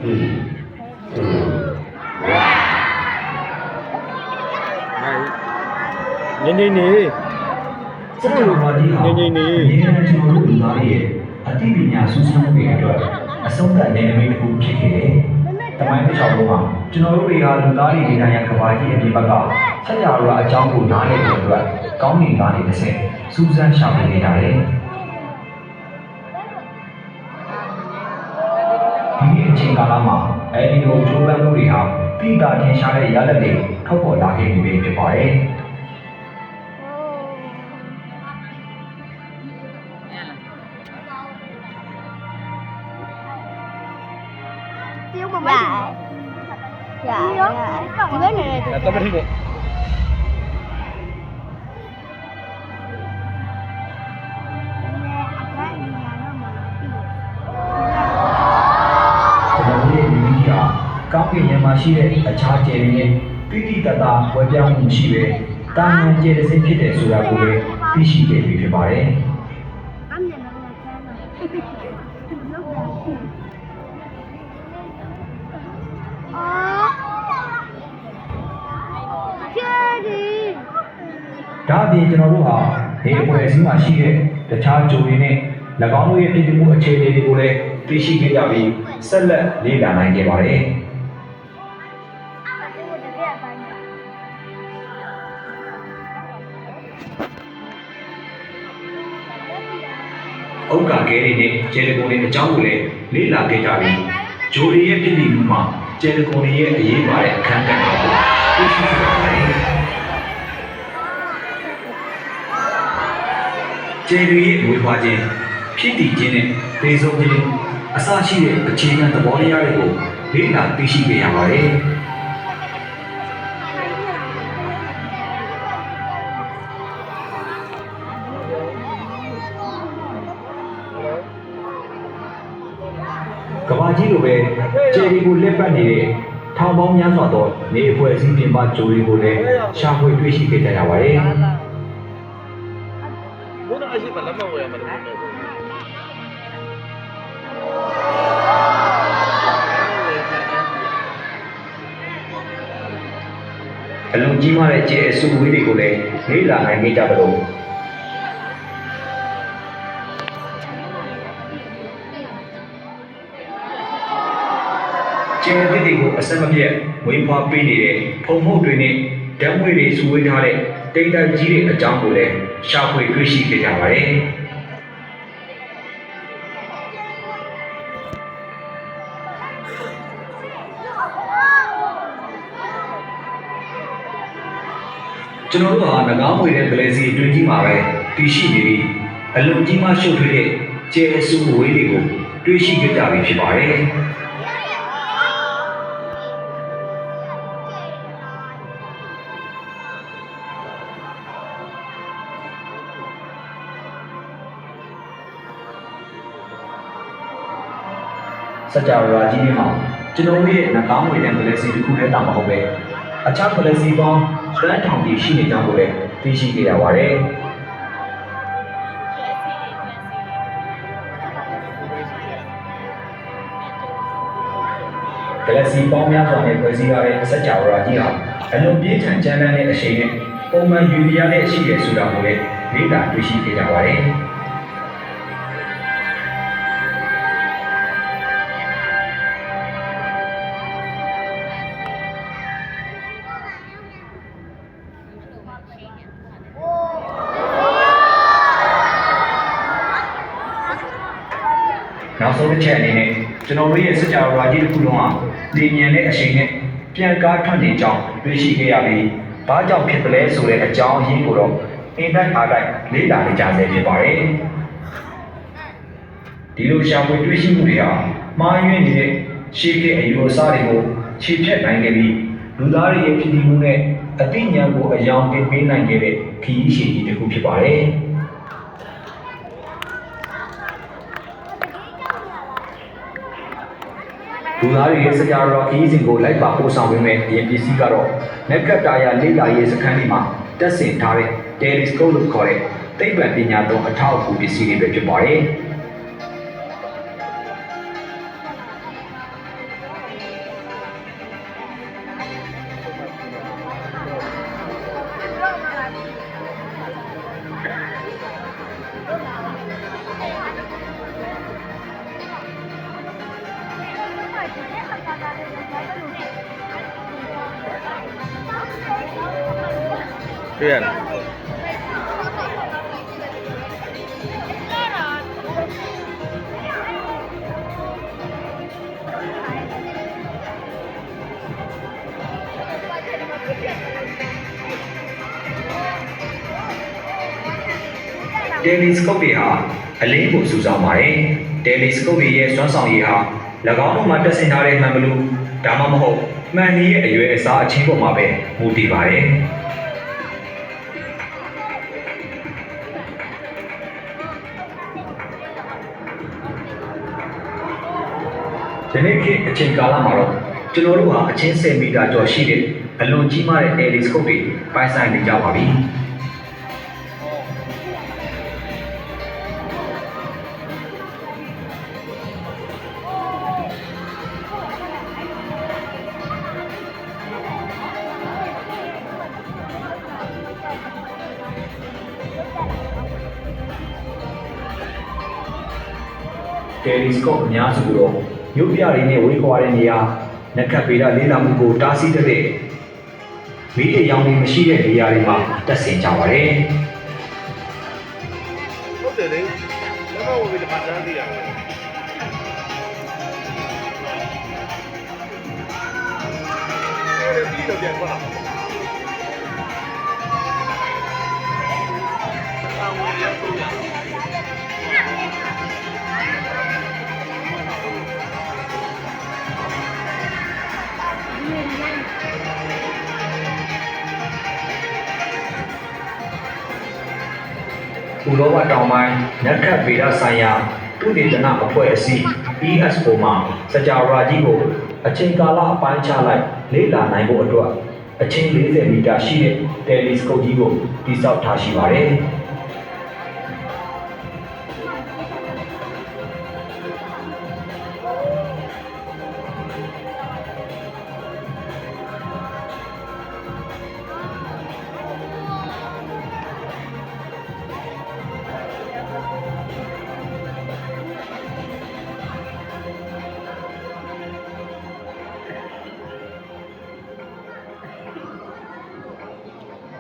နေနေနေစက်တော်ဘာကြီးဟာနေနေနေကျွန်တော်တို့လူသားတွေရဲ့အသိပညာစူးစမ်းမှုတွေအတွက်အဆုံးသတ်နေနမိတ်တစ်ခုဖြစ်ခဲ့တယ်။တမိုင်းတစ်လျှောက်လုံးမှာကျွန်တော်တို့တွေဟာလူသားတွေနေထိုင်ရာကမ္ဘာကြီးအပြင်ဘက်ကဆက်ကြရအကြောင်းကိုနားလည်တဲ့အတွက်ကောင်းကင်ကနေတစ်ဆင့်စူးစမ်းရှာဖွေနေကြတယ်။ဒီအချိန်ကာလမှာအဲဒီလိုကြိုးပမ်းမှုတွေဟာပြည်တာထင်ရှားတဲ့ရလဒ်တွေထုတ်ပေါ်လာခဲ့ပြီဖြစ်ပါတယ်။dạ chị biết này tao mới thích đấy ကောင်းကင်ယံမှာရှိတဲ့အခြားကျယ်တွေနဲ့ပိဋိတတာဝေပြောင်းမှုရှိပဲတာမန်ကျယ်တဲ့စိတ်ဖြစ်တဲ့ဆိုတာကိုလည်းသိရှိခဲ့ပြီဖြစ်ပါတယ်။ဒါအပြင်ကျွန်တော်တို့ဟာဒီအဖွဲ့အစည်းမှာရှိတဲ့တခြားဂျိုတွေနဲ့၎င်းတို့ရဲ့ပြည်သူမှုအခြေအနေတွေကိုလည်းသိရှိခဲ့ကြပြီးဆက်လက်လေ့လာနိုင်ခဲ့ပါတယ်။ဥက္ကာကဲတွေနဲ့ကျဲတကုံတွေအကြောင်းကိုလည်းလေ့လာခဲ့ကြပြီးဂျိုတွေရဲ့ပြည်သူမှုမှာကျဲတကုံတွေရဲ့အရေးပါတဲ့အခန်းကဏ္ဍကိုသိရှိခဲ့ပါတယ်။ကျဲတွေရဲ့ဝေဖွာခြင်းဖြစ်တည်ခြင်းနဲ့ဒေဆုံးခြင်းအစရှိတဲ့အခြေခံသဘောတရားတွေကိုလေ့လာသိရှိခဲ့ရပါတယ်။ကမ္ဘာကြီးလိုပဲကျယ်ရီကိုလက်ပတ်နေတဲ့ထောင်ပေါင်းများစွာသောနေအဖွဲ့အစည်းပြင်ပဂျိုတွေကိုလည်းရှာဖွေတွေ့ရှိခဲ့ကြရပါတယ်။ဘုရားအရှိမလက်မဝယ်မှာလည်းအလုံးကြီးမားတဲ့ကျဲအစုဝေးတွေကိုလည်းလေ့လာနိုင်ကြသလိုကျဲသစ်တွေကိုအဆက်မပြတ်ဝေဖွာပေးနေတဲ့ဖုံမှုတွေနဲ့ဓာတ်ငွေတွေစုဝေးထားတဲ့တိတ်တကြီးတဲ့အကြောင်းကိုလည်းရှာဖွေတွေ့ရှိခဲ့ကြပါတယ်။ကျွန်တော်တို့ဟာငကားမွေတဲ့ကလေးစီအတွင်းကြီးမှာပဲတည်ရှိနေပြီးအလုံးကြီးမှရှုပ်ထွေးတဲ့ကျဲအစုဝေးတွေကိုတွေ့ရှိခဲ့ကြပြီဖြစ်ပါတယ်။စကြဝဠာကြီးမှာကျွန်တော်တို့ရဲ့ငကားမွေတဲ့ကလေးစီတစ်ခုတည်းတာမဟုတ်ပဲအခြားကလေးစီပေါင်းတန်းထောင်ကြီးရှိနေကြကိုလည်းသိရှိခဲ့ရပါတယ်။ကလေးစီပေါင်းများစွာနဲ့ဖွဲ့စည်းထားတဲ့စကြဝဠာကြီးဟာအလွန်ပြင်းထန်ကြမ်းတမ်းတဲ့အရှိန်နဲ့ပုံမှန်ယူရီးယားနဲ့ရှိတဲ့ဆိုတာကိုလည်းလေ့လာတွေ့ရှိခဲ့ကြပါတယ်။နောက်ဆုံးတစ်ချက်အနေနဲ့ကျွန်တော်တို့ရဲ့စကြဝဠာကြီးတစ်ခုလုံးဟာတည်ငြိမ်တဲ့အချိန်နဲ့ပြန်ကားထွက်နေကြောင်းတွေ့ရှိခဲ့ရပြီးဘာကြောင့်ဖြစ်သလဲဆိုတဲ့အကြောင်းအရင်းကိုတော့အင်တိုင်းအားတိုင်းလေ့လာနေကြဆဲဖြစ်ပါတယ်။ဒီလိုရှာဖွေတွေ့ရှိမှုတွေဟာမှားယွင်းနေတဲ့ရှေးခေတ်အယူအဆတွေကိုခြေဖြတ်နိုင်ခဲ့ပြီးလူသားတွေရဲ့ပြည်သူမှုနဲ့အသိဉာဏ်ကိုအယောင်တင်ပေးနိုင်ခဲ့တဲ့ခရီးရှည်ကြီးတစ်ခုဖြစ်ပါတယ်။လူသားတွေရဲ့စကြဝဠာခရီးစဉ်ကိုလိုက်ပါပို့ဆောင်ပေးမယ့်အရင်ပစ္စည်းကတော့နက်ကတာယာလေ့လာရေးစခန်းတွေမှာတက်ဆင်ထားတဲ့ telescope လို့ခေါ်တဲ့သိပ္ပံပညာသုံးအထောက်အကူပစ္စည်းတွေပဲဖြစ်ပါတယ်။ တွေ့ရတယ် တယ်လီစကုပ်တွေဟာအလင်းကိုစုဆောင်ပါတယ်တယ်လီစကုပ်တွေရဲ့စွမ်းဆောင်ရည်ဟာ၎င်းတို့မှာတက်ဆင်ထားတဲ့မှန်ဘလူးဒါမှမဟုတ်မှန်ရဲ့အရွယ်အစားအချင်းပေါ်မှာပဲမူတည်ပါတယ်ယနေ့ခေတ်အချိန်ကာလမှာတော့ကျွန်တော်တို့ဟာအချင်း10မီတာကျော်ရှိတဲ့အလွန်ကြီးမားတဲ့တယ်လီစကုပ်တွေပိုင်ဆိုင်နေကြပါပြီတယ်လီစကုပ်အများစုတော့မြို့ပြတွေနဲ့ဝေးကွာတဲ့နေရာနက္ခတ်ဗေဒလေးလာမှုကိုတားဆီးတဲ့မီးအယောင်တွေမရှိတဲ့နေရာတွေမှာတက်ဆင်ကြပါတယ် ဟုတ်တယ်လေလက်မဝင်ပြီးဒီမှာတန်းစီရတယ်ဒီလိုပြန်သွားဘူလောဘတောင်ပိုင်းနက္ခတ်ဗေဒဆိုင်ရာသူတေသနအဖွဲ့အစည်း ESO မှာစကြဝဠာကြီးကိုအချိန်ကာလအပိုင်းခြားလိုက်လေ့လာနိုင်ဖို့အတွက်အချိန်40မီတာရှိတဲ့တယ်လီစကုပ်ကြီးကိုတည်ဆောက်ထားရှိပါတယ်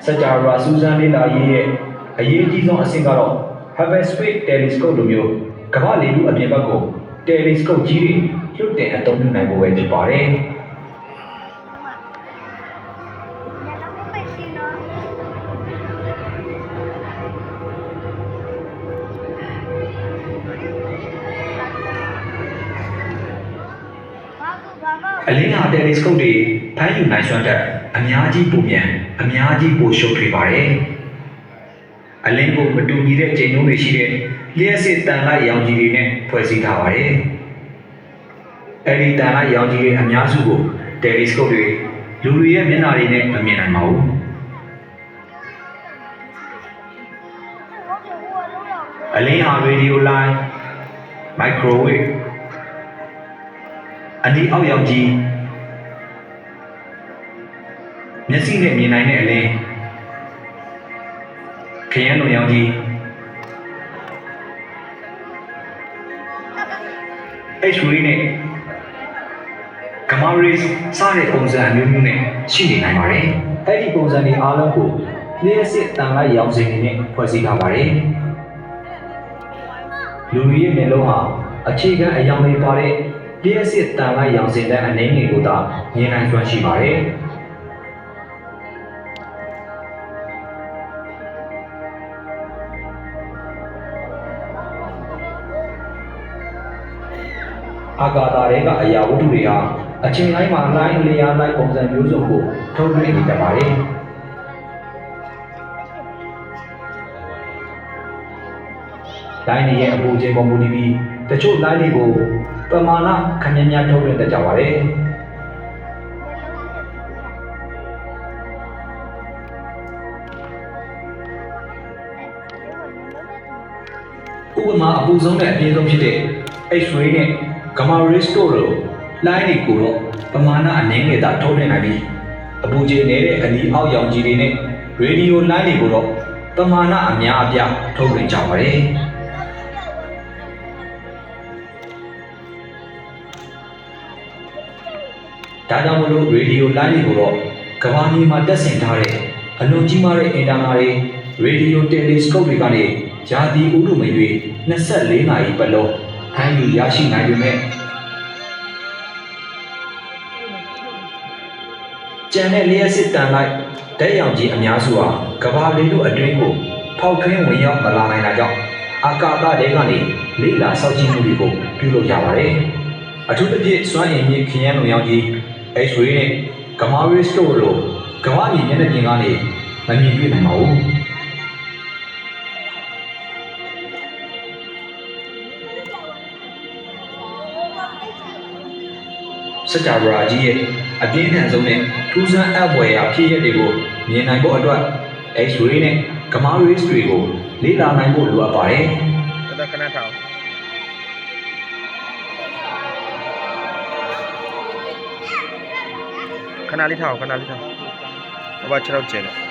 စကြဝဠာစူးစမ်းလေ့လာရေးရဲ့အရေးကြီးဆုံးအဆင့်ကတော့ Hubble Space Telescope လိုမျိုးကမ္ဘာလေထုအပြင်ဘက်ကို Telescope ကြီးတွေလွှတ်တင်အသုံးပြုနိုင်ဖို့ပဲဖြစ်ပါတယ်။ အလင်းဟာ Telescope တွေဖမ်းယူနိုင်စွမ်းတဲ့အများကြီးပိုမြန်အများကြီးပိုရှုပ်ထွေးပါတယ်။အလင်းကိုမတူညီတဲ့ချိန်နှုန်းတွေရှိတဲ့လျှက်စစ်တန်လိုက်ရောင်ခြည်တွေနဲ့ဖွဲ့စည်းထားပါတယ်။အဲဒီတန်လိုက်ရောင်ခြည်တွေအများစုကို Telescope တွေလူတွေရဲ့မျက်နှာတွေနဲ့မမြင်နိုင်ပါဘူး။အလင်းဟာ Radio Line Microwave အနီအောက်ရောင်ခြည်မျက်စိနဲ့မြင်နိုင်တဲ့အလင်းခရမ်းလွန်ရောင်ခြည် X-ray နဲ့ Gamma rays စတဲ့ပုံစံအမျိုးမျိုးနဲ့ရှိနေနိုင်ပါတယ်။အဲဒီပုံစံတွေအားလုံးကိုလျှက်စစ်တန်လိုက်ရောင်စင်တွေနဲ့ဖွဲ့စည်းထားပါတယ်။လူတွေရဲ့မျက်လုံးဟာအခြေခံအရောင်တွေပါတဲ့လျှက်စစ်တန်လိုက်ရောင်စင်တဲ့အနေငယ်ကိုသာမြင်နိုင်စွမ်းရှိပါတယ်။အာကာသတွေကအရာဝတ္ထုတွေဟာအချိန်တိုင်းမှာလိုင်းလျားလိုက်ပုံစံမျိုးစုံကိုထုတ်လွှင့်နေတတ်ပါတယ်။လိုင်းတွေရဲ့အပူချိန်ပေါ်မူတည်ပြီးတချို့လိုင်းတွေကိုပမာဏခဏများထုတ်လွှင့်တတ်ကြပါတယ်။ဥပမာအပူဆုံးနဲ့အပြင်းဆုံးဖြစ်တဲ့ X-ray နဲ့ Gamma rays တို့လိုလိုင်းတွေကိုတော့ပမာဏအနည်းငယ်သာထုတ်လွှင့်နိုင်ပြီးအပူချိန်နည်းတဲ့အနီအောက်ရောင်ခြည်တွေနဲ့ Radio line တွေကိုတော့ပမာဏအများအပြားထုတ်လွှင့်ကြပါတယ်။ဒါကြောင့်မလို့ Radio line တွေကိုတော့ကမ္ဘာမြေမှာတက်ဆင်ထားတဲ့ အလွန်ကြီးမားတဲ့အင်တာနာတွေရေဒီယိုတယ်လီစကုပ်တွေကနေဂျာတီဥဒုမရွေ24နာရီပတ်လုံးဖမ်းယူရရှိနိုင်ပေမဲ့ကျန်တဲ့လျှက်စစ်တန်လိုက်တဲ့ရောင်ကြီးအများစုဟာကဘာလေးတို့အတွင်းကိုဖောက်ထွင်းဝင်ရောက်မလာနိုင်တာကြောင့်အာကာသတဲကနေလိလာစောက်ကြည့်မှုတွေကိုပြုလုပ်ကြပါတယ်အထူးသဖြင့်စွမ်းအင်မြင့်ခရမ်းလုံရောင်ကြီး X-ray နဲ့ Gamma rays တို့လိုကမ္ဘာမြေမျက်နှာပြင်ကနေမမြင်တွေ့နိုင်ပါဘူးစကြဝဠာကြီးရဲ့အပြင်းထန်ဆုံးနဲ့ထူးဆန်းအပ်ဖွယ်ရာဖြစ်ရပ်တွေကိုမြင်နိုင်ဖို့အတွက် X-ray နဲ့ Gamma rays တွေကိုလေ့လာနိုင်ဖို့လိုအပ်ပါတယ်။ ခဏထောင်ခဏလေးထောင်ဘာမှ6တော့ကျင်းတယ်